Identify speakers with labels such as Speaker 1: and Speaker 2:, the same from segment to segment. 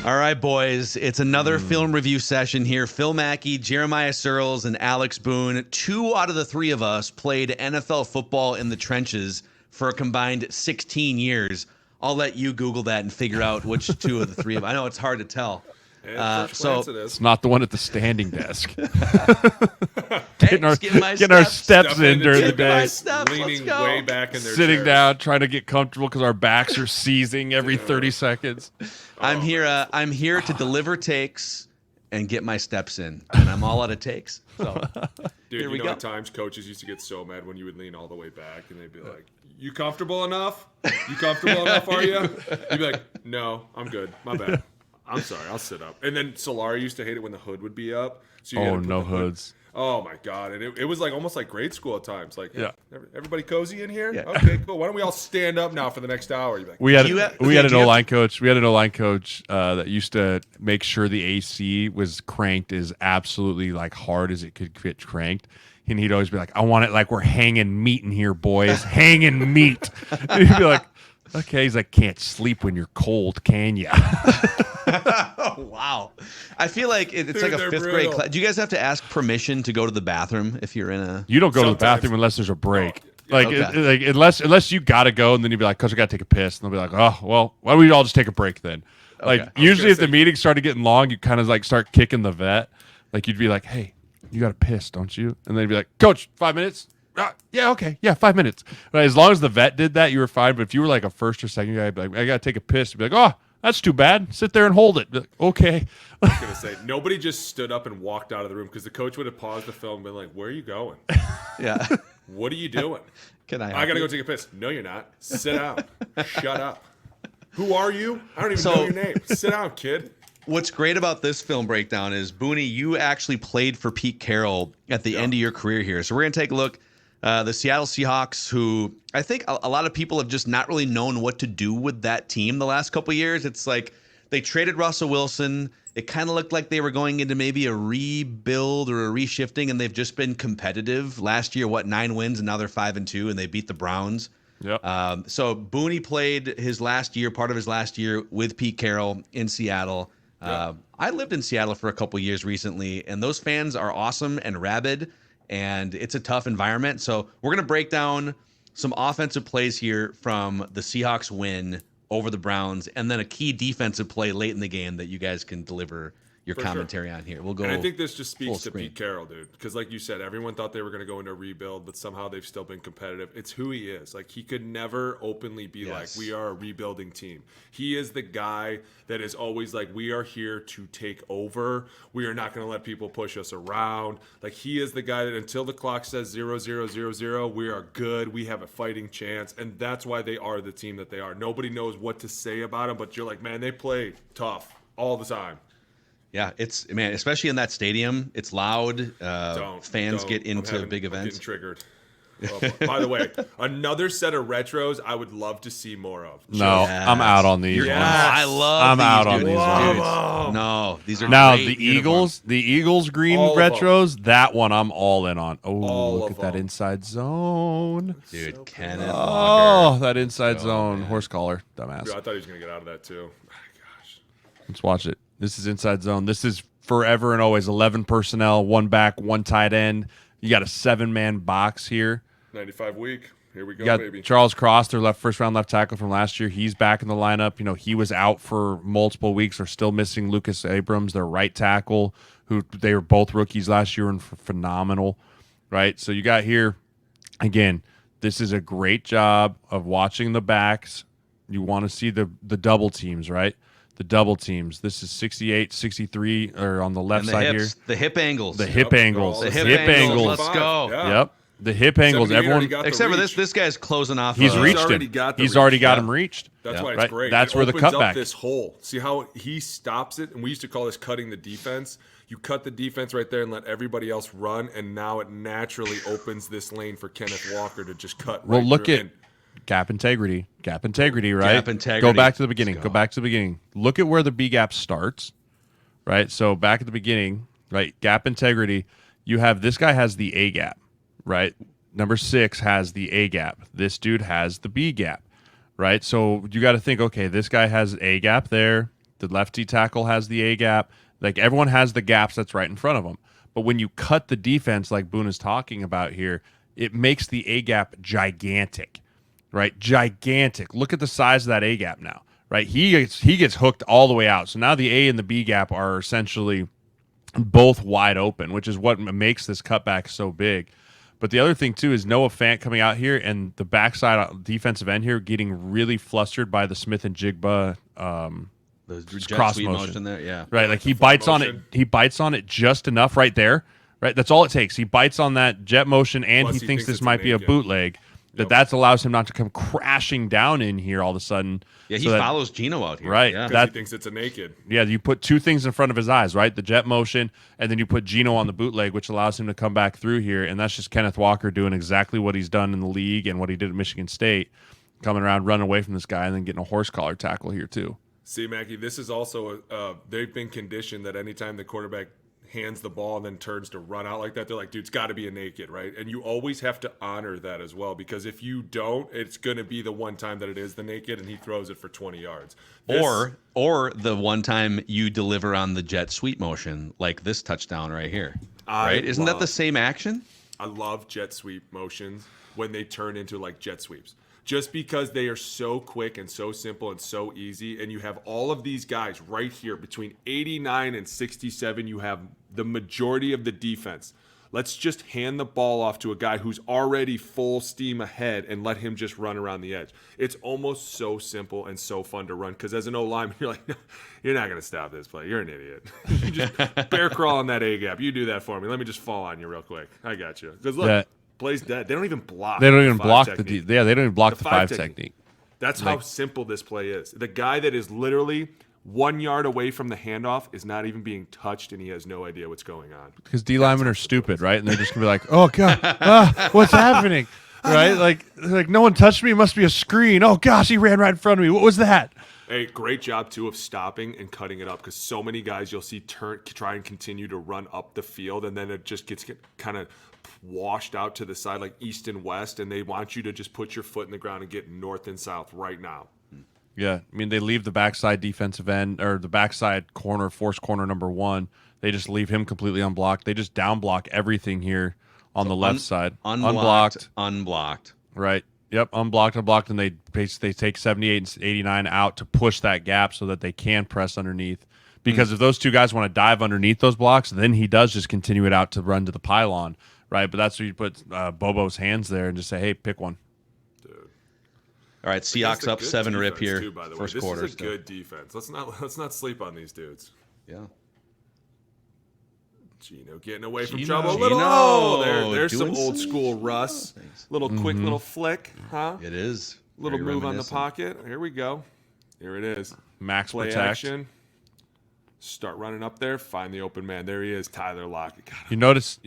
Speaker 1: All right, boys. It's another film review session here. Phil Mackey, Jeremiah Sirles, and Alex Boone. 2 out of the 3 of us played NFL football in the trenches for a combined 16 years. I'll let you Google that and figure out which 2 of the 3 of us. I know it's hard to tell.
Speaker 2: It's not the one at the standing desk.
Speaker 1: Getting
Speaker 2: our steps in during the day.
Speaker 3: Leaning way back in their
Speaker 2: Sitting
Speaker 3: chairs.
Speaker 2: down, trying to get comfortable because our backs are seizing every 30 seconds.
Speaker 1: I'm here to deliver takes and get my steps in, and I'm all out of takes. So
Speaker 3: Dude,
Speaker 1: here we
Speaker 3: you know
Speaker 1: go.
Speaker 3: at times coaches used to get so mad when you would lean all the way back, and they'd be like, "You comfortable enough? You comfortable enough? Are you?" You'd be like, "No, I'm good. My bad. I'm sorry. I'll sit up." And then Solari used to hate it when the hood would be up. So you had to put
Speaker 2: no
Speaker 3: the hood-
Speaker 2: hoods.
Speaker 3: Oh my god! And it was like almost like grade school at times. Like,
Speaker 2: Yeah.
Speaker 3: everybody cozy in here?
Speaker 1: Yeah.
Speaker 3: Okay, cool. Why don't we all stand up now for the next hour? You'd be like,
Speaker 2: We had
Speaker 1: Do you
Speaker 2: an
Speaker 1: have- do you have-
Speaker 2: O-line coach. We had an O-line coach that used to make sure the AC was cranked as absolutely like hard as it could get cranked. And he'd always be like, "I want it like we're hanging meat in here, boys. Hanging meat." And he'd be like, "Okay." He's like, "Can't sleep when you're cold, can ya?"
Speaker 1: Oh, wow. I feel like it's
Speaker 3: Dude,
Speaker 1: like a
Speaker 3: they're
Speaker 1: 5th grade
Speaker 3: brutal.
Speaker 1: class. Do you guys have to ask permission to go to the bathroom if you're in a...
Speaker 2: You don't go to the
Speaker 3: Sometimes.
Speaker 2: bathroom unless there's a break.
Speaker 3: Oh,
Speaker 2: Like,
Speaker 1: okay.
Speaker 2: unless you gotta go, and then you'd be like, "Coach, I gotta take a piss," and they'll be like, "Oh, well, why don't we all just take a break then?" Like,
Speaker 1: Okay.
Speaker 2: usually if
Speaker 3: gonna
Speaker 2: the
Speaker 3: say-
Speaker 2: meeting started getting long, you kind of like start kicking the vet. Like, you'd be like, "Hey, you gotta piss, don't you?" And they'd be like, "Coach, 5 minutes." Yeah, okay, yeah, 5 minutes. Right, as long as the vet did that, you were fine. But if you were like a first or second guy, you'd be like, "I gotta take a piss," you'd be like, "Oh, that's too bad. Sit there and hold it." Be like, okay.
Speaker 3: I was gonna say, nobody just stood up and walked out of the room because the coach would have paused the film and been like, "Where are you going?
Speaker 1: Yeah.
Speaker 3: What are you doing?"
Speaker 1: Can I
Speaker 3: I gotta
Speaker 1: help
Speaker 3: go
Speaker 1: you?
Speaker 3: take a piss. No, you're not. Sit down. Shut up. Who are you? I don't even
Speaker 1: So-
Speaker 3: know your name. Sit down, kid.
Speaker 1: What's great about this film breakdown is, Booney, you actually played for Pete Carroll at the end of your career here. So we're going to take a look. The Seattle Seahawks, who I think a lot of people have just not really known what to do with that team the last couple of years. It's like they traded Russell Wilson. It kind of looked like they were going into maybe a rebuild or a reshifting, and they've just been competitive. Last year, 9 wins, and now they're 5-2, and they beat the Browns.
Speaker 2: Yep.
Speaker 1: So Booney played his last year, part of his last year with Pete Carroll in Seattle. I lived in Seattle for a couple years recently, and those fans are awesome and rabid, and it's a tough environment. So we're going to break down some offensive plays here from the Seahawks win over the Browns, and then a key defensive play late in the game that you guys can deliver your
Speaker 3: For
Speaker 1: commentary on here. We'll go.
Speaker 3: And I think this just
Speaker 1: full
Speaker 3: speaks to
Speaker 1: screen.
Speaker 3: Pete Carroll, dude. Because like you said, everyone thought they were going to go into a rebuild, but somehow they've still been competitive. It's who he is. Like, he could never openly be like, "We are a rebuilding team." He is the guy that is always like, "We are here to take over. We are not going to let people push us around." Like, he is the guy that until the clock says 0-0-0-0, we are good. We have a fighting chance. And that's why they are the team that they are. Nobody knows what to say about them, but you're like, man, they play tough all the time.
Speaker 1: Yeah, man, especially in that stadium, it's loud. Fans
Speaker 3: Don't.
Speaker 1: get into big
Speaker 3: I'm
Speaker 1: events.
Speaker 3: getting triggered. Oh, by the way, another set of retros I would love to see more of.
Speaker 2: No,
Speaker 1: Yes.
Speaker 2: I'm out on these
Speaker 1: Oh,
Speaker 2: ones.
Speaker 1: I love
Speaker 2: I'm
Speaker 1: these,
Speaker 2: out on
Speaker 1: dude.
Speaker 2: these
Speaker 1: Dudes.
Speaker 2: ones.
Speaker 1: No, these are
Speaker 2: Now
Speaker 1: great
Speaker 2: the
Speaker 1: uniforms.
Speaker 2: Eagles green
Speaker 3: All of them.
Speaker 2: retros, that one I'm all in on. Oh,
Speaker 3: All
Speaker 2: look
Speaker 3: of
Speaker 2: at that
Speaker 3: them.
Speaker 2: inside zone.
Speaker 1: Dude, Kenneth
Speaker 2: Oh,
Speaker 1: Walker.
Speaker 2: that inside zone.
Speaker 1: man.
Speaker 2: Horse collar, dumbass.
Speaker 3: Dude, I thought he was going to get out of that too. Gosh.
Speaker 2: Let's watch it. This is inside zone. This is forever and always 11 personnel, 1 back, 1 tight end. You got a 7-man box here.
Speaker 3: 95 week. Here we go,
Speaker 2: You got
Speaker 3: baby.
Speaker 2: Charles Cross, their first round left tackle from last year. He's back in the lineup. You know, he was out for multiple weeks. They're still missing Lucas Abrams, their right tackle, who they were both rookies last year and phenomenal, right? So you got here, again, this is a great job of watching the backs. You want to see the double teams, right? The double teams. This is 68, 63, or on the left
Speaker 1: And the
Speaker 2: side
Speaker 1: hips, the hip angles.
Speaker 2: here. The hip angles.
Speaker 1: The
Speaker 2: The
Speaker 1: hip
Speaker 2: hip
Speaker 1: angles.
Speaker 2: angles.
Speaker 1: Let's go.
Speaker 3: Yeah.
Speaker 2: Yep. The hip angles.
Speaker 3: 78 already
Speaker 2: Everyone.
Speaker 3: got the
Speaker 1: Except for
Speaker 3: reach.
Speaker 1: this guy's closing off.
Speaker 2: He's reached
Speaker 3: already
Speaker 2: him.
Speaker 3: got the
Speaker 2: He's
Speaker 3: reach.
Speaker 2: already got
Speaker 1: Yeah.
Speaker 2: him reached.
Speaker 3: That's
Speaker 1: Yeah.
Speaker 3: why it's
Speaker 2: Right.
Speaker 3: great.
Speaker 2: That's
Speaker 3: It
Speaker 2: where the
Speaker 3: opens
Speaker 2: cutback-
Speaker 3: up this hole. See how he stops it? And we used to call this cutting the defense. You cut the defense right there and let everybody else run, and now it naturally opens this lane for Kenneth Walker to just cut
Speaker 2: Well,
Speaker 3: right
Speaker 2: look
Speaker 3: through.
Speaker 2: at
Speaker 3: And
Speaker 2: gap integrity, right?
Speaker 1: Gap integrity.
Speaker 2: Go back to the beginning.
Speaker 1: Let's
Speaker 2: Go
Speaker 1: go.
Speaker 2: back to the beginning. Look at where the B gap starts, right? So back at the beginning, right? Gap integrity. You have this guy has the A gap, right? Number 6 has the A gap. This dude has the B gap, right? So you got to think, okay, this guy has A gap there. The lefty tackle has the A gap. Like everyone has the gaps that's right in front of them. But when you cut the defense like Boone is talking about here, it makes the A gap gigantic, right? Gigantic. Look at the size of that A gap now, right? He gets hooked all the way out. So now the A and the B gap are essentially both wide open, which is what makes this cutback so big. But the other thing too is Noah Fant coming out here and the backside defensive end here getting really flustered by the Smith and Jigba
Speaker 1: The jet
Speaker 2: cross
Speaker 1: sweep
Speaker 2: motion
Speaker 1: there, yeah.
Speaker 2: right. Like he bites on it. He bites on it just enough right there. Right, that's all it takes. He bites on that jet motion, and
Speaker 3: Plus
Speaker 2: he thinks this might be a
Speaker 3: naked
Speaker 2: bootleg. That allows him not to come crashing down in here all of a sudden.
Speaker 1: Yeah, he follows Geno out here.
Speaker 2: Right,
Speaker 1: Yeah.
Speaker 3: Because he thinks it's a naked.
Speaker 2: Yeah, you put two things in front of his eyes, right? The jet motion, and then you put Geno on the bootleg, which allows him to come back through here. And that's just Kenneth Walker doing exactly what he's done in the league and what he did at Michigan State, coming around, running away from this guy, and then getting a horse collar tackle here too.
Speaker 3: See, Mackey, this is also they've been conditioned that anytime the quarterback hands the ball and then turns to run out like that, they're like, dude, it's got to be a naked, right? And you always have to honor that as well, because if you don't, it's going to be the one time that it is the naked and he throws it for 20 yards.
Speaker 1: Or the one time you deliver on the jet sweep motion, like this touchdown right here. Right? Isn't that the same action?
Speaker 3: I love jet sweep motions when they turn into like jet sweeps. Just because they are so quick and so simple and so easy, and you have all of these guys right here between 89 and 67, you have the majority of the defense. Let's just hand the ball off to a guy who's already full steam ahead and let him just run around the edge. It's almost so simple and so fun to run, because as an O-lineman, you're like, no, you're not going to stop this play. You're an idiot. You just bear crawl on that A-gap. You do that for me. Let me just fall on you real quick. I got you. Because look, plays dead. They don't even block.
Speaker 2: They don't even block they don't even block the five technique.
Speaker 3: That's how simple this play is. The guy that is literally 1 yard away from the handoff is not even being touched, and he has no idea what's going on.
Speaker 2: Because D linemen are stupid, right? And they're just gonna be like, "Oh God, what's happening?" Right? Like no one touched me. It must be a screen. Oh gosh, he ran right in front of me. What was that?
Speaker 3: Hey, great job too of stopping and cutting it up, because so many guys you'll see try and continue to run up the field, and then it just gets kind of washed out to the side like east and west, and they want you to just put your foot in the ground and get north and south right now.
Speaker 2: Yeah, I mean, they leave the backside defensive end or the backside corner, force corner number one. They just leave him completely unblocked. They just down block everything here on the left side.
Speaker 1: Unblocked.
Speaker 2: Right. Yep, unblocked, and they take 78 and 89 out to push that gap so that they can press underneath. Because if those two guys want to dive underneath those blocks, then he does just continue it out to run to the pylon, right? But that's where you put Bobo's hands there and just say, hey, pick one.
Speaker 1: All right, Seahawks up 7-rip here.
Speaker 3: Too, by the
Speaker 1: first
Speaker 3: way.
Speaker 1: quarter.
Speaker 3: This is a good defense. Let's not sleep on these dudes.
Speaker 1: Yeah.
Speaker 3: Geno getting away from
Speaker 1: Geno.
Speaker 3: trouble. There's some
Speaker 1: Doing
Speaker 3: old
Speaker 1: some
Speaker 3: school Russ. Little quick little flick, huh?
Speaker 1: It is.
Speaker 3: Little
Speaker 1: Very
Speaker 3: move on the
Speaker 1: reminiscent.
Speaker 3: pocket. Here we go. Here it is.
Speaker 2: Max
Speaker 3: Play
Speaker 2: protect.
Speaker 3: action. Start running up there. Find the open man. There he is, Tyler Lockett.
Speaker 2: You notice.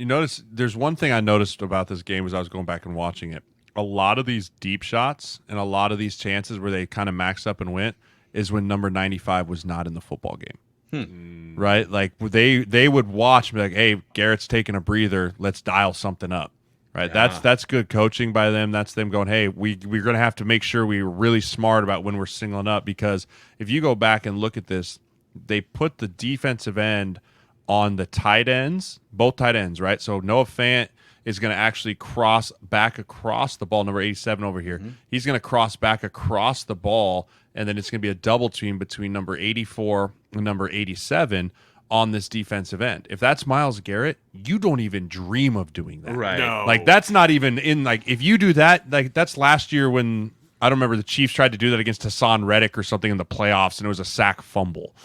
Speaker 2: There's one thing I noticed about this game as I was going back and watching it. A lot of these deep shots and a lot of these chances where they kind of maxed up and went is when number 95 was not in the football game. Right? Like they would watch and be like, hey, Garrett's taking a breather. Let's dial something up. Right?
Speaker 1: Yeah.
Speaker 2: That's good coaching by them. That's them going, hey, we're going to have to make sure we're really smart about when we're singling up, because if you go back and look at this, they put the defensive end on the tight ends, both tight ends, right? So Noah Fant is going to actually cross back across the ball, number 87 over here. He's going to cross back across the ball, and then it's going to be a double team between number 84 and number 87 on this defensive end. If that's Myles Garrett, you don't even dream of doing that.
Speaker 1: Right.
Speaker 3: No.
Speaker 2: Like, that's not even in, like, if you do that, like, that's last year when, I don't remember, the Chiefs tried to do that against Hassan Reddick or something in the playoffs, and it was a sack fumble.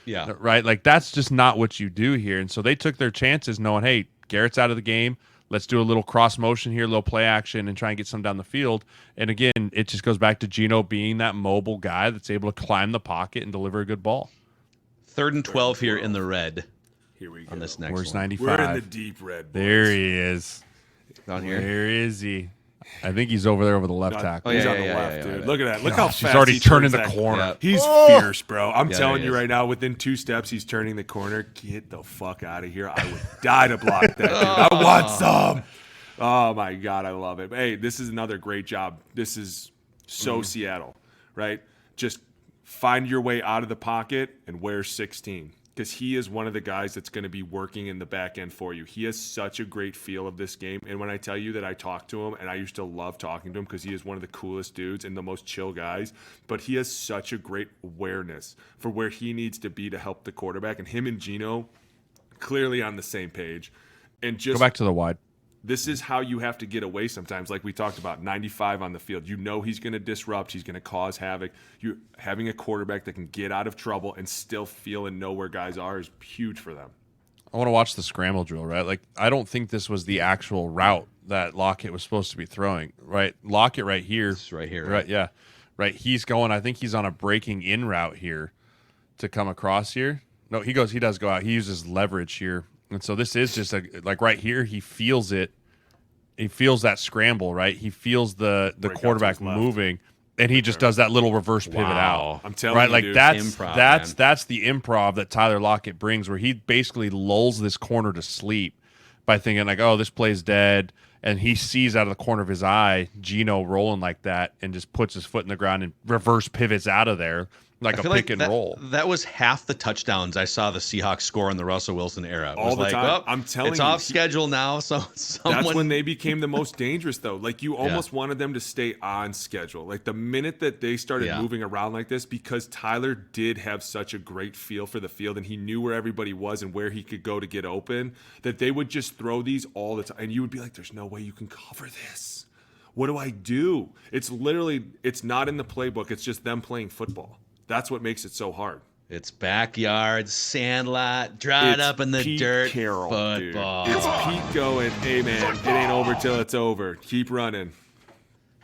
Speaker 1: Yeah.
Speaker 2: Right? Like, that's just not what you do here. And so they took their chances knowing, hey, Garrett's out of the game. Let's do a little cross motion here, a little play action, and try and get some down the field. And again, it just goes back to Geno being that mobile guy that's able to climb the pocket and deliver a good ball.
Speaker 1: 3rd and 12 here in the red.
Speaker 3: Here we go.
Speaker 1: On this next
Speaker 2: Where's
Speaker 1: one.
Speaker 2: 95?
Speaker 3: We're in the deep red. Boys.
Speaker 2: There he is.
Speaker 1: Down here.
Speaker 2: Where is he? I think he's over there over the left tackle.
Speaker 3: He's
Speaker 1: yeah,
Speaker 3: on the
Speaker 1: yeah,
Speaker 3: left,
Speaker 1: yeah,
Speaker 3: dude.
Speaker 1: yeah.
Speaker 3: Look at that. Look how
Speaker 2: He's
Speaker 3: fast
Speaker 2: already
Speaker 3: he
Speaker 2: turning
Speaker 3: turns
Speaker 2: the
Speaker 3: that
Speaker 2: corner.
Speaker 1: Yeah.
Speaker 3: He's fierce, bro. I'm
Speaker 1: Yeah,
Speaker 3: telling
Speaker 1: he
Speaker 3: you
Speaker 1: is.
Speaker 3: right now, within 2 steps, he's turning the corner. Get the fuck out of here. I would die to block that, dude. I want some. Oh, my God. I love it. Hey, this is another great job. This is so Seattle, right? Just find your way out of the pocket and wear 16. Because he is one of the guys that's going to be working in the back end for you. He has such a great feel of this game. And when I tell you that I talked to him, and I used to love talking to him because he is one of the coolest dudes and the most chill guys, but he has such a great awareness for where he needs to be to help the quarterback. And him and Geno clearly on the same page. And just
Speaker 2: Go back to the wide.
Speaker 3: this is how you have to get away sometimes, like we talked about, 95 on the field. You know he's going to disrupt. He's going to cause havoc. You having a quarterback that can get out of trouble and still feel and know where guys are is huge for them.
Speaker 2: I want to watch the scramble drill, right? Like, I don't think this was the actual route that Lockette was supposed to be throwing, right? Lockette right here.
Speaker 1: It's right here.
Speaker 2: Right, yeah. Right, he's going, I think he's on a breaking in route here to come across here. No, he does go out. He uses leverage here. And so this is just like right here, he feels it. He feels that scramble, right? He feels the quarterback moving, and he just does that little reverse pivot out.
Speaker 3: I'm telling
Speaker 2: right,
Speaker 3: you,
Speaker 2: like
Speaker 3: dude.
Speaker 2: that's the improv that Tyler Lockette brings, where he basically lulls this corner to sleep by thinking like, oh, this play's dead, and he sees out of the corner of his eye Geno rolling like that, and just puts his foot in the ground and reverse pivots out of there. Like a pick and roll.
Speaker 1: That was half the touchdowns I saw the Seahawks score in the Russell Wilson era. It
Speaker 3: All
Speaker 1: was
Speaker 3: the
Speaker 1: like,
Speaker 3: time.
Speaker 1: well,
Speaker 3: I'm telling
Speaker 1: it's
Speaker 3: you,
Speaker 1: off schedule now. So
Speaker 3: that's when they became the most dangerous, though. Like you almost wanted them to stay on schedule. Like the minute that they started moving around like this, because Tyler did have such a great feel for the field and he knew where everybody was and where he could go to get open, that they would just throw these all the time. And you would be like, there's no way you can cover this. What do I do? It's literally, it's not in the playbook. It's just them playing football. That's what makes it so hard.
Speaker 1: It's backyard, sandlot, dried up in the
Speaker 3: Pete
Speaker 1: dirt,
Speaker 3: Carroll,
Speaker 1: football.
Speaker 3: Dude. It's Pete going, hey, man, it ain't over till it's over. Keep running.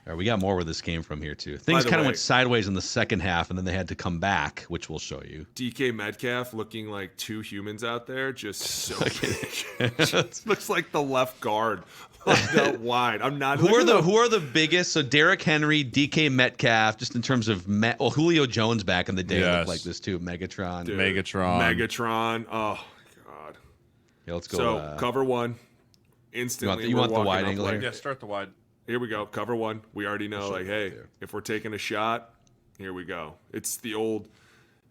Speaker 1: All right, we got more where this came from here, too. Things kind of went sideways in the second half, and then they had to come back, which we'll show you.
Speaker 3: DK Metcalf looking like two humans out there, just so big. Just looks like the left guard. That wide. I'm not.
Speaker 1: Who are the biggest? So Derrick Henry, DK Metcalf, just in terms of Julio Jones back in the day looked like this too. Megatron.
Speaker 3: Dude,
Speaker 2: Megatron.
Speaker 3: Oh God.
Speaker 1: Yeah, let's go.
Speaker 3: So cover one. Instantly.
Speaker 1: You want the wide angle here?
Speaker 2: Yeah, start the wide.
Speaker 3: Here we go. Cover one. We already know. Like, hey, if we're taking a shot, here we go. It's the old.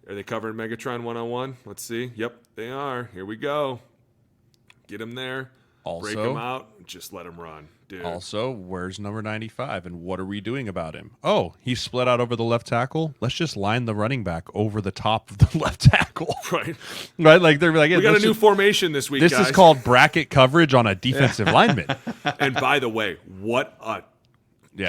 Speaker 3: Are they covering Megatron 1-on-1? Let's see. Yep, they are. Here we go. Get him there. Break him out, just let him run, dude.
Speaker 2: Also, where's number 95, and what are we doing about him? Oh, he split out over the left tackle. Let's just line the running back over the top of the left tackle.
Speaker 3: Right.
Speaker 2: Right? Like, they're like,
Speaker 3: we got a new formation this week,
Speaker 2: This
Speaker 3: guys.
Speaker 2: is called bracket coverage on a defensive lineman.
Speaker 3: And by the way, what a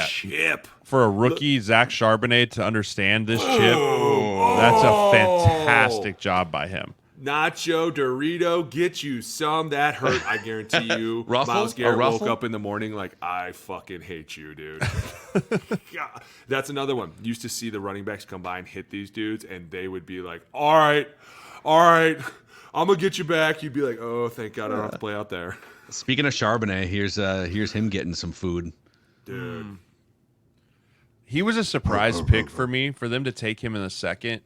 Speaker 3: chip.
Speaker 2: For a rookie, Zach Charbonnet, to understand this chip, that's a fantastic job by him.
Speaker 3: Nacho Dorito, get you some. That hurt. I guarantee you. Myles Garrett woke up in the morning like, I fucking hate you, dude. God. That's another one. Used to see the running backs come by and hit these dudes, and they would be like, all right, I'm going to get you back. You'd be like, oh, thank God I don't have to play out there.
Speaker 1: Speaking of Charbonnet, here's him getting some food.
Speaker 3: Dude.
Speaker 2: He was a surprise pick for me, for them to take him in the second.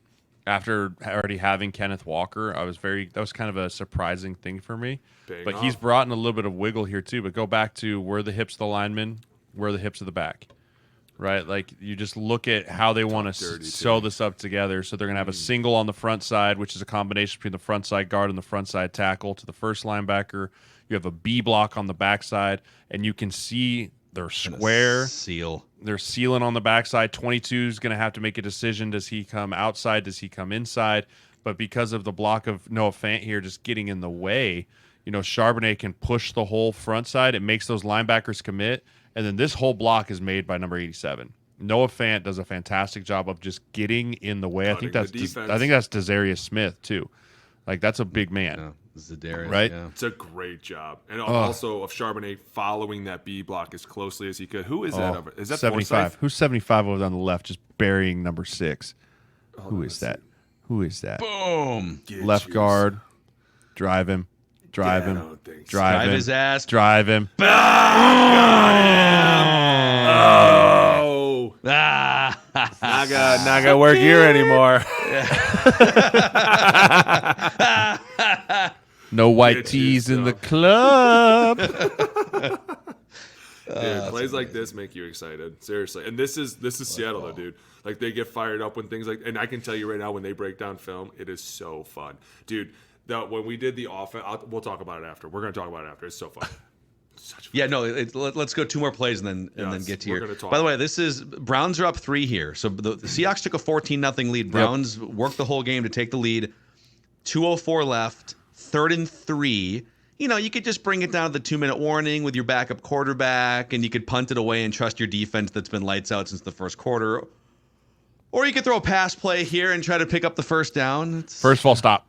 Speaker 2: After already having Kenneth Walker, that was kind of a surprising thing for me. But he's brought in a little bit of wiggle here too. But go back to where the hips of the linemen, where the hips of the back, right? Like you just look at how they want to sew this up together. So they're going to have a single on the front side, which is a combination between the front side guard and the front side tackle to the first linebacker. You have a B block on the backside, and you can see they're square. They're sealing on the backside. 22 is going to have to make a decision. Does he come outside? Does he come inside? But because of the block of Noah Fant here just getting in the way, Charbonnet can push the whole front side. It makes those linebackers commit. And then this whole block is made by number 87. Noah Fant does a fantastic job of just getting in the way. I think that's Desarius Smith, too. Like, that's a big man.
Speaker 1: Yeah. Zadarius,
Speaker 2: right?
Speaker 1: Yeah.
Speaker 3: It's a great job. And also of Charbonnet following that B block as closely as he could. Who is that over? Is that
Speaker 2: 75?
Speaker 3: Forsyth?
Speaker 2: Who's 75 over on the left, just burying number 6? Who is that?
Speaker 1: Boom.
Speaker 2: Left guard. Drive him. Drive him.
Speaker 1: Drive his ass.
Speaker 2: Drive him.
Speaker 3: Oh. Not gonna work here anymore.
Speaker 2: No white tees in the club.
Speaker 3: Dude, plays like this make you excited. Seriously. And this is Seattle though, dude. Like they get fired up when things like, and I can tell you right now when they break down film, it is so fun. Dude, when we did the offense, we'll talk about it after. We're going to talk about it after. It's so fun. Such fun.
Speaker 1: Yeah, no. Let's go 2 more plays and then get to
Speaker 3: we're
Speaker 1: here.
Speaker 3: gonna talk.
Speaker 1: By the way, this is Browns are up 3 here. So the Seahawks took a 14-0 lead. Browns worked the whole game to take the lead. 2:04 left. 3rd and 3. You know, you could just bring it down to the 2-minute warning with your backup quarterback, and you could punt it away and trust your defense that's been lights out since the first quarter. Or you could throw a pass play here and try to pick up the first down.
Speaker 2: First of all, stop.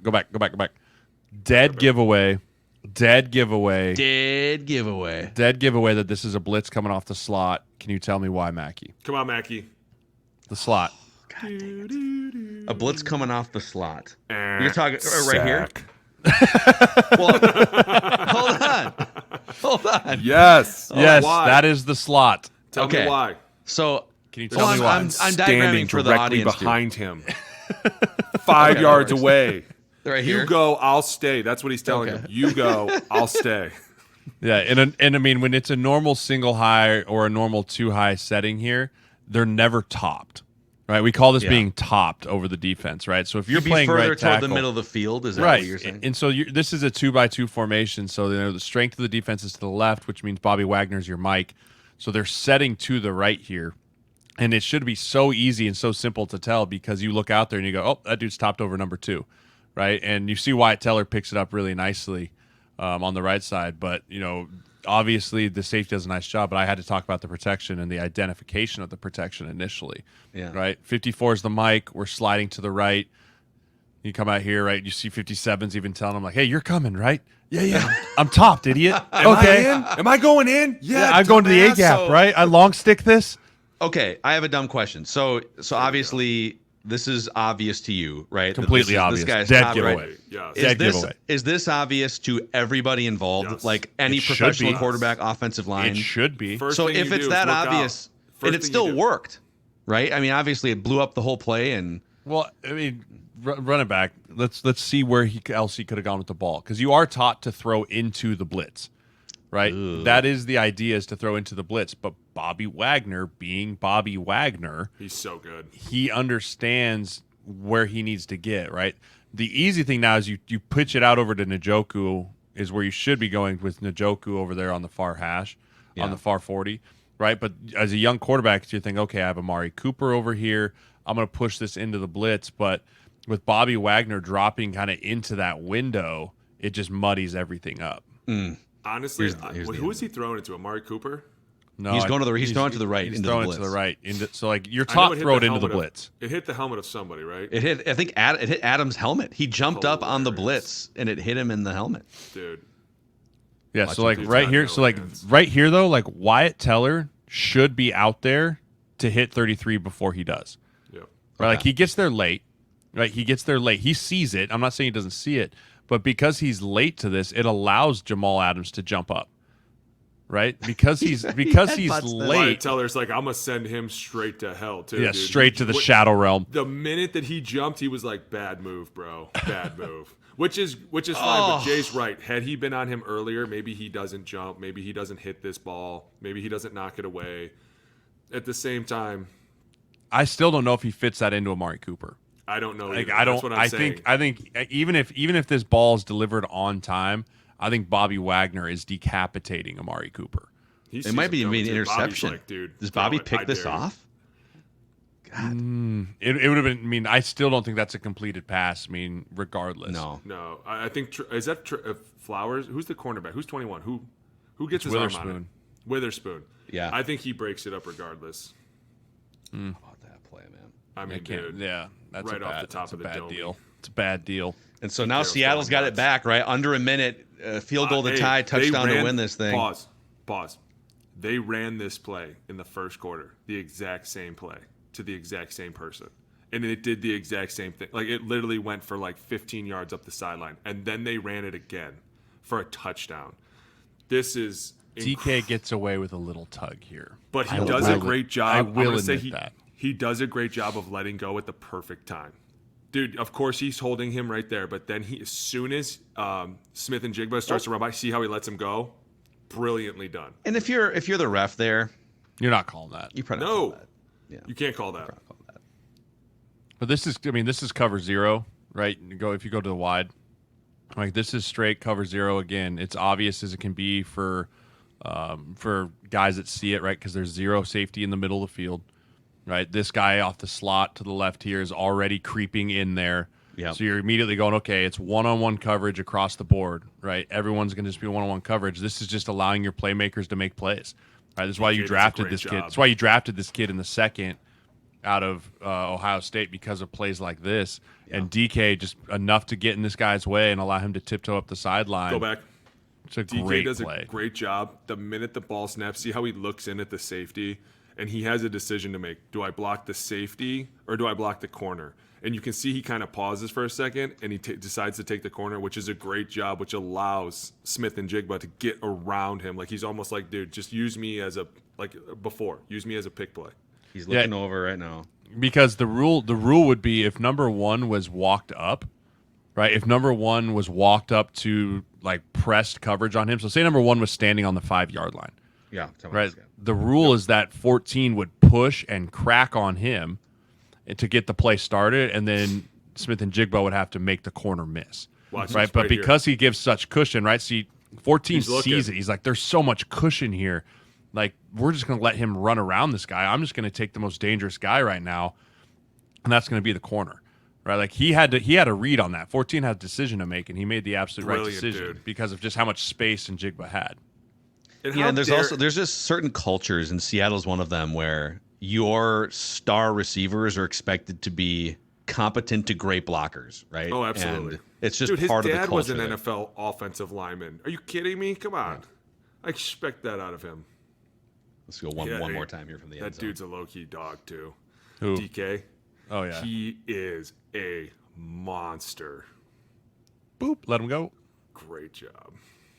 Speaker 2: Go back. Dead giveaway that this is a blitz coming off the slot. Can you tell me why, Mackey?
Speaker 3: Come on, Mackey.
Speaker 2: The slot.
Speaker 1: A blitz coming off the slot. You're talking right here? Well, hold on.
Speaker 3: Yes.
Speaker 2: Yes,
Speaker 3: Why?
Speaker 2: that is the slot.
Speaker 3: Tell me why.
Speaker 1: So
Speaker 2: Can you tell me why?
Speaker 1: I'm
Speaker 3: Standing
Speaker 1: diagramming for the
Speaker 3: directly
Speaker 1: audience.
Speaker 3: behind him. 5 yards away.
Speaker 1: Right here.
Speaker 3: You go, I'll stay. That's what he's telling him. You go, I'll stay.
Speaker 2: Yeah, and I mean, when it's a normal single high or a normal 2 high setting here, they're never topped, right? We call this being topped over the defense, right? So if you're playing
Speaker 1: further
Speaker 2: right
Speaker 1: toward
Speaker 2: tackle,
Speaker 1: the middle of the field, is that
Speaker 2: right?
Speaker 1: what you're saying?
Speaker 2: And so this is a 2x2 formation. So the strength of the defense is to the left, which means Bobby Wagner's your Mike. So they're setting to the right here. And it should be so easy and so simple to tell because you look out there and you go, oh, that dude's topped over number 2, right? And you see Wyatt Teller picks it up really nicely on the right side. But, you know, obviously the safety does a nice job, but I had to talk about the protection and the identification of the protection initially, right? 54 is the mic. We're sliding to the right. You come out here, right? You see 57's even telling them like, hey, you're coming, right? Yeah. I'm topped, idiot. Okay.
Speaker 3: Am I going in? Yeah,
Speaker 2: I'm going to the A
Speaker 3: dumbass.
Speaker 2: gap,
Speaker 3: So-
Speaker 2: right? I long stick this.
Speaker 1: Okay, I have a dumb question. So obviously this is obvious to you, right? That
Speaker 2: Completely
Speaker 1: this
Speaker 2: obvious.
Speaker 1: This guy's
Speaker 2: Dead
Speaker 1: top,
Speaker 2: giveaway.
Speaker 1: right?
Speaker 3: Yes.
Speaker 2: Dead giveaway.
Speaker 1: Is this obvious to everybody involved?
Speaker 3: Yes.
Speaker 1: Like any
Speaker 2: It should
Speaker 1: professional
Speaker 2: be.
Speaker 1: quarterback, offensive line?
Speaker 2: It should be.
Speaker 3: First
Speaker 1: So
Speaker 3: thing
Speaker 1: if
Speaker 3: you
Speaker 1: it's
Speaker 3: do
Speaker 1: that
Speaker 3: is look
Speaker 1: obvious,
Speaker 3: out.
Speaker 1: and
Speaker 3: First
Speaker 1: it
Speaker 3: thing
Speaker 1: still
Speaker 3: you do-
Speaker 1: worked, right? I mean, obviously it blew up the whole play, and
Speaker 2: Well, I mean, run it back. Let's see where else he could have gone with the ball because you are taught to throw into the blitz, right? That is the idea, is to throw into the blitz. But Bobby Wagner, being Bobby Wagner,
Speaker 3: He's so good.
Speaker 2: he understands where he needs to get, right? The easy thing now is you pitch it out over to Njoku is where you should be going with Njoku over there on the far hash, on the far 40, right? But as a young quarterback, you think, okay, I have Amari Cooper over here. I'm going to push this into the blitz. But with Bobby Wagner dropping kind of into that window, it just muddies everything up.
Speaker 3: Honestly,
Speaker 1: Here's the
Speaker 3: who is he throwing it to? Amari Cooper?
Speaker 2: No,
Speaker 1: he's going to the right
Speaker 2: He's
Speaker 1: into
Speaker 2: throwing
Speaker 1: the
Speaker 2: it to
Speaker 1: blitz.
Speaker 2: the right. So like you're
Speaker 3: I know
Speaker 2: taught
Speaker 3: it hit
Speaker 2: throw it
Speaker 3: the
Speaker 2: into the
Speaker 3: helmet of-
Speaker 2: blitz.
Speaker 3: It hit the helmet of somebody, right?
Speaker 1: It hit. I think it hit Adam's helmet. He jumped up on the
Speaker 3: Hilarious.
Speaker 1: blitz, and it hit him in the helmet.
Speaker 3: Dude.
Speaker 2: Yeah,
Speaker 1: Watch
Speaker 2: so
Speaker 1: him
Speaker 2: like
Speaker 1: do
Speaker 2: right
Speaker 3: that.
Speaker 2: here,
Speaker 3: No
Speaker 2: so like
Speaker 3: hands.
Speaker 2: right here though, like Wyatt Teller should be out there to hit 33 before he does.
Speaker 3: Yep.
Speaker 2: Right, like he gets there late. Right, he gets there late. He sees it. I'm not saying he doesn't see it, but because he's late to this, it allows Jamal Adams to jump up. Right, because he's
Speaker 3: Wyatt
Speaker 2: late.
Speaker 3: Teller's like, I'm gonna send him straight to hell too.
Speaker 2: Yeah,
Speaker 3: dude.
Speaker 2: straight to the shadow realm.
Speaker 3: The minute that he jumped, he was like, "Bad move, bro. Bad move." Which is fine.
Speaker 1: Oh.
Speaker 3: But Jay's right. Had he been on him earlier, maybe he doesn't jump. Maybe he doesn't hit this ball. Maybe he doesn't knock it away. At the same time,
Speaker 2: I still don't know if he fits that into Amari Cooper.
Speaker 3: I don't know.
Speaker 2: Like
Speaker 3: either.
Speaker 2: I
Speaker 3: That's
Speaker 2: don't.
Speaker 3: what I'm saying.
Speaker 2: I think even if this ball is delivered on time, I think Bobby Wagner is decapitating Amari Cooper.
Speaker 3: He
Speaker 1: It
Speaker 3: sees
Speaker 1: might
Speaker 3: him
Speaker 1: be an
Speaker 3: coming, too. Bobby's
Speaker 1: interception.
Speaker 3: like, dude,
Speaker 1: Does
Speaker 3: throw
Speaker 1: Bobby
Speaker 3: it.
Speaker 1: pick
Speaker 3: I
Speaker 1: this
Speaker 3: dare you.
Speaker 1: off?
Speaker 2: It would have been. I mean, I still don't think that's a completed pass. I mean, regardless.
Speaker 1: No.
Speaker 3: No, I think is that Flowers? Who's the cornerback? Who's 21? Who gets his arm on it?
Speaker 2: Witherspoon.
Speaker 3: Witherspoon.
Speaker 1: Yeah.
Speaker 3: I think he breaks it up regardless.
Speaker 1: How about that play, man?
Speaker 3: I mean,
Speaker 2: I can't.
Speaker 3: dude.
Speaker 2: Yeah, that's
Speaker 3: right
Speaker 2: a
Speaker 3: off
Speaker 2: bad,
Speaker 3: the top
Speaker 2: that's a
Speaker 3: of the
Speaker 2: bad
Speaker 3: dome.
Speaker 2: deal. It's a bad deal.
Speaker 1: And so now
Speaker 3: Carroll's
Speaker 1: Seattle's
Speaker 3: going
Speaker 1: got it
Speaker 3: nuts.
Speaker 1: back, right? Under a minute, field goal to
Speaker 3: Hey,
Speaker 1: tie,
Speaker 3: they
Speaker 1: touchdown to
Speaker 3: ran-
Speaker 1: win this thing.
Speaker 3: Pause. They ran this play in the first quarter, the exact same play to the exact same person. And it did the exact same thing. Like it literally went for like 15 yards up the sideline. And then they ran it again for a touchdown. This is
Speaker 2: DK gets away with a little tug here.
Speaker 3: But he
Speaker 2: I
Speaker 3: does
Speaker 2: will-
Speaker 3: a great job.
Speaker 2: I
Speaker 3: I'm
Speaker 2: will
Speaker 3: gonna say
Speaker 2: admit that.
Speaker 3: he does a great job of letting go at the perfect time. Dude, of course he's holding him right there, but then as soon as Smith and Jigba starts to run by, see how he lets him go? brilliantly done.
Speaker 1: And if you're the ref there,
Speaker 2: You're not calling that.
Speaker 1: you probably not call that. Yeah.
Speaker 3: You can't call that.
Speaker 2: But this is cover zero, right? If you go to the wide, like this is straight cover zero again. It's obvious as it can be for guys that see it, right? Because there's zero safety in the middle of the field, right? This guy off the slot to the left here is already creeping in there.
Speaker 1: Yeah.
Speaker 2: So you're immediately going, okay, it's one-on-one coverage across the board, right? Everyone's going to just be one-on-one coverage. This is just allowing your playmakers to make plays, right? This is why you drafted this kid. That's why you drafted this kid in the second out of Ohio State, because of plays like this. Yeah. And DK just enough to get in this guy's way and allow him to tiptoe up the sideline.
Speaker 3: Go back.
Speaker 2: It's a
Speaker 3: DK
Speaker 2: great
Speaker 3: does
Speaker 2: play.
Speaker 3: a great job. The minute the ball snaps, see how he looks in at the safety, and he has a decision to make. Do I block the safety or do I block the corner? And you can see he kind of pauses for a second, and he decides to take the corner, which is a great job, which allows Smith and Jigba to get around him. Like, he's almost like, dude, just use me as a pick play.
Speaker 1: He's looking over right now.
Speaker 2: Because the rule would be if number one was walked up, right? If number one was walked up to like pressed coverage on him. So say number one was standing on the 5-yard line.
Speaker 1: Yeah.
Speaker 2: Right. The rule is that 14 would push and crack on him to get the play started, and then Smith and Jigba would have to make the corner miss. Right. But because he gives such cushion, right? See, 14 sees it. He's like, there's so much cushion here. Like, we're just going to let him run around this guy. I'm just going to take the most dangerous guy right now, and that's going to be the corner, right? Like, he had a read on that. 14 had a decision to make, and he made the absolute right decision because of just how much space and Jigba had.
Speaker 1: And there's just certain cultures, and Seattle's one of them, where your star receivers are expected to be competent to great blockers, right?
Speaker 3: Oh, absolutely.
Speaker 1: And it's just part of the culture.
Speaker 3: His dad was an NFL offensive lineman. Are you kidding me? Come on. Yeah. I expect that out of him.
Speaker 1: Let's go one more time here from the end
Speaker 3: That
Speaker 1: zone.
Speaker 3: dude's a low-key dog, too.
Speaker 2: Who?
Speaker 3: DK.
Speaker 2: Oh, yeah.
Speaker 3: He is a monster.
Speaker 2: Boop. Let him go.
Speaker 3: Great job.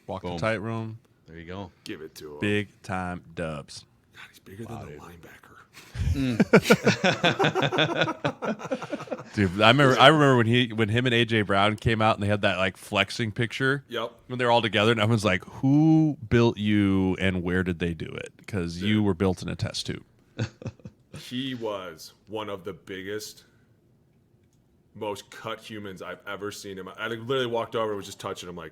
Speaker 2: Walk the tight room.
Speaker 1: There you go.
Speaker 3: Give it to him.
Speaker 2: Big time dubs.
Speaker 3: God, he's bigger than the linebacker.
Speaker 2: Dude, I remember when him and AJ Brown came out and they had that like flexing picture.
Speaker 3: Yep.
Speaker 2: When they were all together, and everyone's like, "Who built you and where did they do it?" Because you were built in a test tube.
Speaker 3: He was one of the biggest, most cut humans I've ever seen him. I literally walked over and was just touching him like,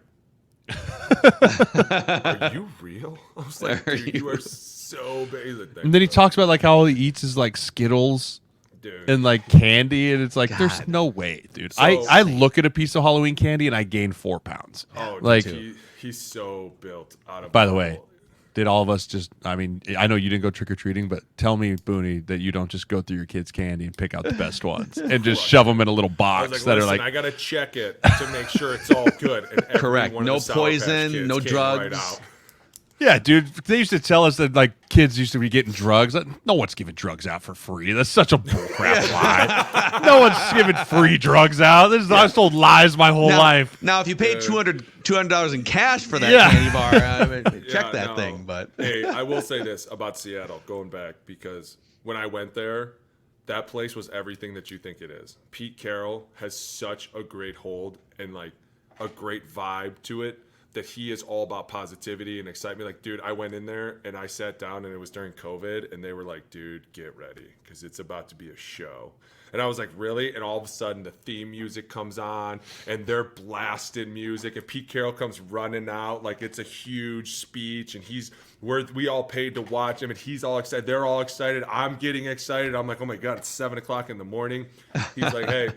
Speaker 3: "Are you real?" I was like, "Dude, you are so big." Like,
Speaker 2: and then he talks about like how all he eats is like Skittles.
Speaker 3: Dude.
Speaker 2: And like candy, and it's like there's no way, dude.
Speaker 3: So,
Speaker 2: I look at a piece of Halloween candy and I gain 4 pounds.
Speaker 3: Oh,
Speaker 2: like
Speaker 3: he's so built out of.
Speaker 2: By the way, did all of us just? I mean, I know you didn't go trick or treating, but tell me, Booney, that you don't just go through your kids' candy and pick out the best ones and just shove them in a little box
Speaker 3: are like. I gotta check it to make sure it's all good. And
Speaker 1: correct. No poison, no drugs.
Speaker 3: Right.
Speaker 2: Yeah, dude. They used to tell us that like kids used to be getting drugs. No one's giving drugs out for free. That's such a bullcrap lie. No one's giving free drugs out. I've told lies my whole life.
Speaker 1: Now, if you paid $200 in cash for that candy bar, check that thing. But
Speaker 3: hey, I will say this about Seattle, going back, because when I went there, that place was everything that you think it is. Pete Carroll has such a great hold and like a great vibe to it, that he is all about positivity and excitement. Like, dude, I went in there and I sat down, and it was during COVID, and they were like, dude, get ready because it's about to be a show. And I was like, really? And all of a sudden the theme music comes on and they're blasting music, and Pete Carroll comes running out like it's a huge speech, and we all paid to watch him, and he's all excited. They're all excited. I'm getting excited. I'm like, oh my God, it's 7:00 in the morning. He's like, hey,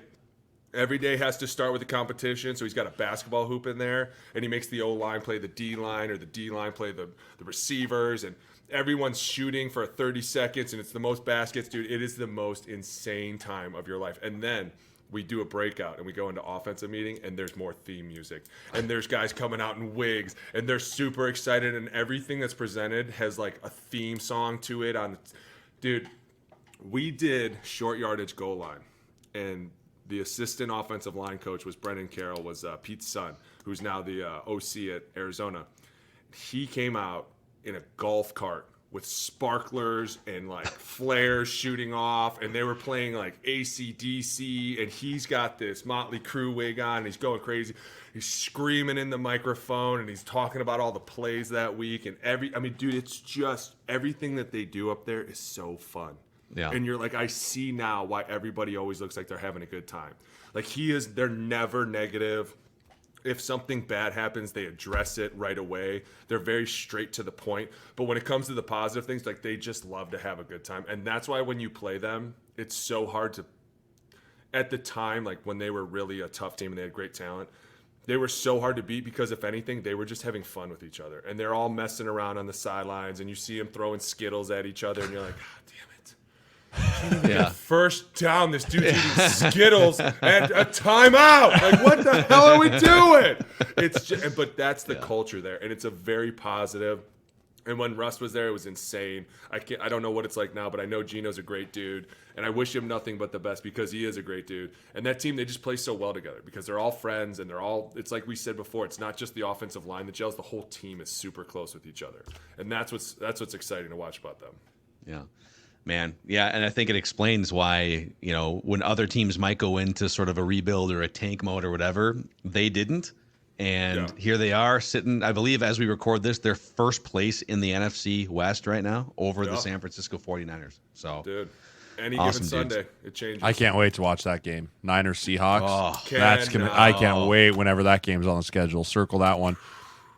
Speaker 3: every day has to start with a competition, so he's got a basketball hoop in there, and he makes the O-line play the D-line, or the D-line play the receivers, and everyone's shooting for 30 seconds, and it's the most baskets. Dude, it is the most insane time of your life. And then we do a breakout, and we go into offensive meeting, and there's more theme music. And there's guys coming out in wigs, and they're super excited, and everything that's presented has, like, a theme song to it. Dude, we did short yardage goal line, and the assistant offensive line coach was Brendan Carroll, was Pete's son, who's now the OC at Arizona. He came out in a golf cart with sparklers and like flares shooting off, and they were playing like AC/DC, and he's got this Motley Crue wig on, and he's going crazy. He's screaming in the microphone, and he's talking about all the plays that week, and dude, it's just everything that they do up there is so fun.
Speaker 1: Yeah.
Speaker 3: And you're like, I see now why everybody always looks like they're having a good time. Like they're never negative. If something bad happens, they address it right away. They're very straight to the point. But when it comes to the positive things, like they just love to have a good time. And that's why when you play them, it's so hard to, at the time, like when they were really a tough team and they had great talent, they were so hard to beat because if anything, they were just having fun with each other. And they're all messing around on the sidelines, and you see them throwing Skittles at each other, and you're like, God damn it.
Speaker 1: Yeah.
Speaker 3: First down, this dude's eating Skittles and a timeout. Like, what the hell are we doing? But that's the culture there, and it's a very positive. And when Russ was there, it was insane. I don't know what it's like now, but I know Geno's a great dude, and I wish him nothing but the best because he is a great dude. And that team, they just play so well together because they're all friends, and it's like we said before, it's not just the offensive line that gels. The whole team is super close with each other, and that's what's exciting to watch about them.
Speaker 1: Yeah. Man, yeah, and I think it explains why, when other teams might go into sort of a rebuild or a tank mode or whatever, they didn't. And here they are sitting, I believe, as we record this, they're first place in the NFC West right now over the San Francisco 49ers. So,
Speaker 3: dude, any
Speaker 1: awesome
Speaker 3: given Sunday,
Speaker 1: dudes.
Speaker 3: it changes.
Speaker 2: I can't wait to watch that game. Niners Seahawks.
Speaker 1: Oh,
Speaker 2: I can't wait whenever that game's on the schedule. Circle that one.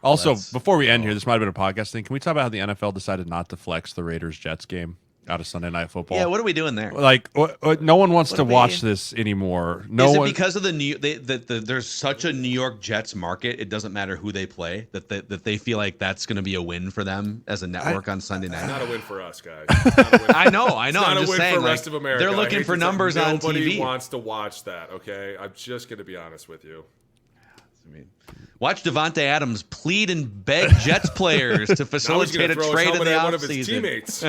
Speaker 2: Also, before we end here, this might have been a podcast thing. Can we talk about how the NFL decided not to flex the Raiders-Jets game out of Sunday Night Football?
Speaker 1: Yeah, what are we doing there?
Speaker 2: Like, no one wants to watch this anymore.
Speaker 1: Is it because of there's such a New York Jets market? It doesn't matter who they play. That they feel like that's going to be a win for them as a network on Sunday night.
Speaker 3: It's not a win for us, guys.
Speaker 1: I know.
Speaker 3: It's not
Speaker 1: I'm
Speaker 3: a
Speaker 1: just
Speaker 3: win
Speaker 1: saying,
Speaker 3: for the rest of America.
Speaker 1: They're looking for numbers on TV.
Speaker 3: Nobody wants to watch that. Okay, I'm just going to be honest with you.
Speaker 1: Watch Devontae Adams plead and beg Jets players to facilitate a trade in the offseason.
Speaker 3: One of his teammates.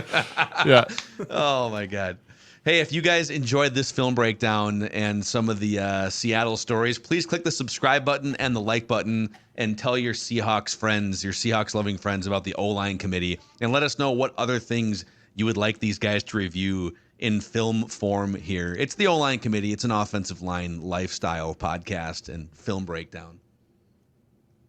Speaker 2: Yeah.
Speaker 1: Oh my God. Hey, if you guys enjoyed this film breakdown and some of the Seattle stories, please click the subscribe button and the like button and tell your Seahawks friends, your Seahawks loving friends about the O-line committee, and let us know what other things you would like these guys to review in film form here. It's the O-line committee. It's an offensive line lifestyle podcast and film breakdown.